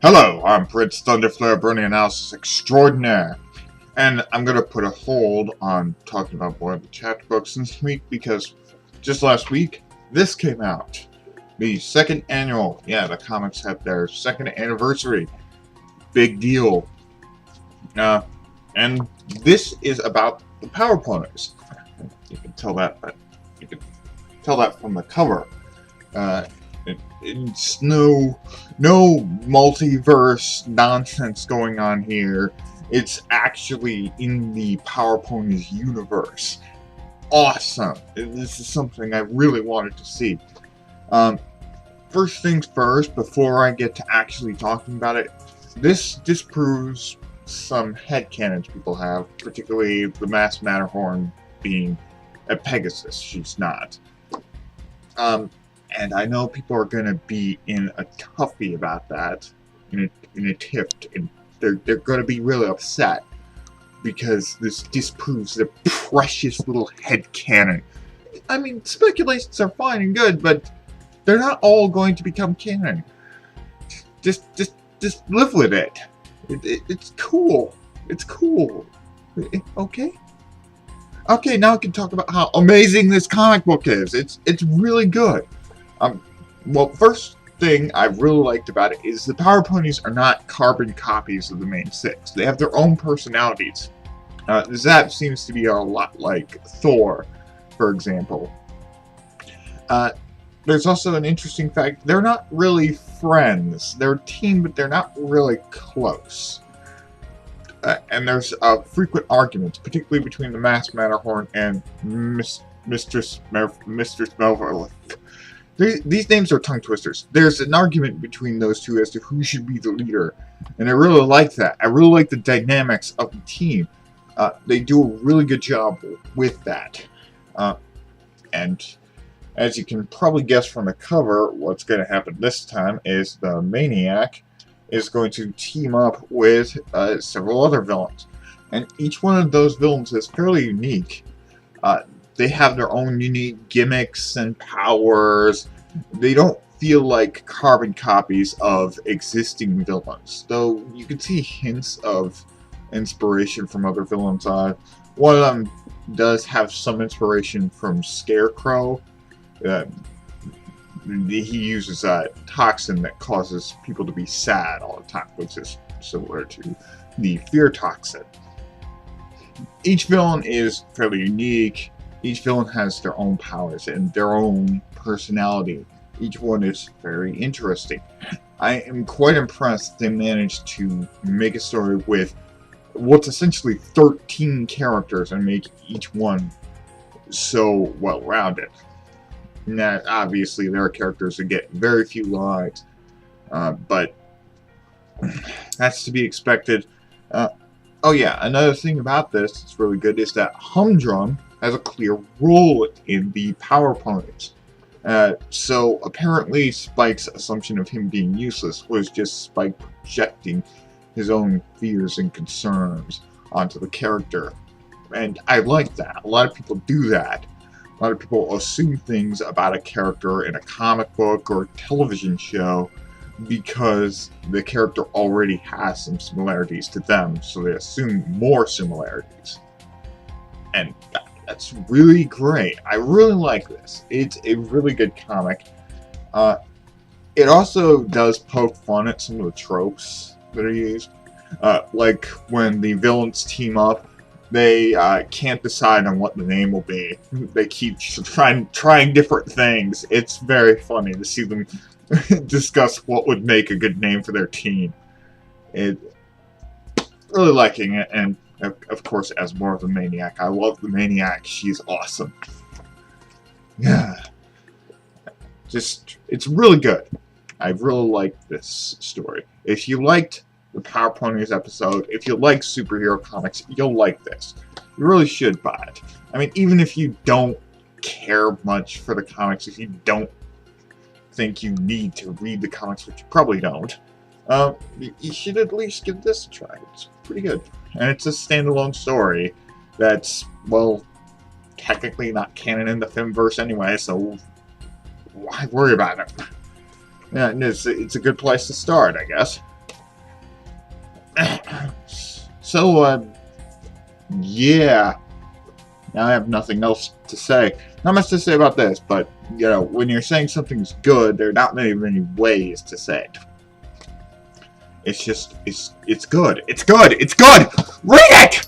Hello, I'm Prince Thunderflare Brony Analysis Extraordinaire, and I'm going to put a hold on talking about more of the chapter books this week because just last week, this came out. The second annual, the comics had their second anniversary. Big deal. And this is about the Power Ponies. You can tell that, from the cover. It's no multiverse nonsense going on here. It's actually in the Power Ponies universe. Awesome. This is something I really wanted to see. First things first, before I get to actually talking about it, this disproves some headcanons people have, particularly the Masked Matterhorn being a Pegasus. She's not. And I know people are going to be in a toughie about that, in a tiff, and they're going to be really upset because this disproves their precious little headcanon. I mean, speculations are fine and good, but they're not all going to become canon. Just live with it. It's cool. It's cool. Okay? Okay, now I can talk about how amazing this comic book is. It's really good. Well, first thing I really liked about it is the Power Ponies are not carbon copies of the main six. They have their own personalities. Zap seems to be a lot like Thor, for example. There's also an interesting fact. They're not really friends. They're a team, but they're not really close. And there's frequent arguments, particularly between the Masked Matterhorn and Mistress Melville. These names are tongue twisters. There's an argument between those two as to who should be the leader, and I really like that. I really like the dynamics of the team. They do a really good job with that. And as you can probably guess from the cover, what's going to happen this time is the Maniac is going to team up with several other villains. And each one of those villains is fairly unique. They have their own unique gimmicks and powers. They don't feel like carbon copies of existing villains, though you can see hints of inspiration from other villains. One of them does have some inspiration from Scarecrow. He uses a toxin that causes people to be sad all the time, which is similar to the fear toxin. Each villain is fairly unique. Each villain has their own powers and their own personality. Each one is very interesting. I am quite impressed they managed to make a story with what's essentially 13 characters and make each one so well-rounded. Now, obviously, there are characters that get very few lines, but that's to be expected. Oh yeah, another thing about this that's really good is that Humdrum has a clear role in the Power Ponies. So apparently Spike's assumption of him being useless was just Spike projecting his own fears and concerns onto the character. And I like that. A lot of people do that. A lot of people assume things about a character in a comic book or television show because the character already has some similarities to them, so they assume more similarities. And that's really great. I really like this. It's a really good comic. It also does poke fun at some of the tropes that are used. Like when the villains team up, they can't decide on what the name will be. They keep trying different things. It's very funny to see them discuss what would make a good name for their team. Really liking it, and of course, as more of the Maniac. I love the Maniac. She's awesome. Yeah. It's really good. I really like this story. If you liked the Power Ponies episode, if you like superhero comics, you'll like this. You really should buy it. I mean, even if you don't care much for the comics, if you don't think you need to read the comics, which you probably don't, you should at least give this a try. It's pretty good. And it's a standalone story that's, well, technically not canon in the Filmverse anyway, so why worry about it? Yeah, it's a good place to start, I guess. So, yeah. Now I have nothing else to say. Not much to say about this, but, you know, when you're saying something's good, there are not many ways to say it. It's just, it's good. It's good! It's good! Read it!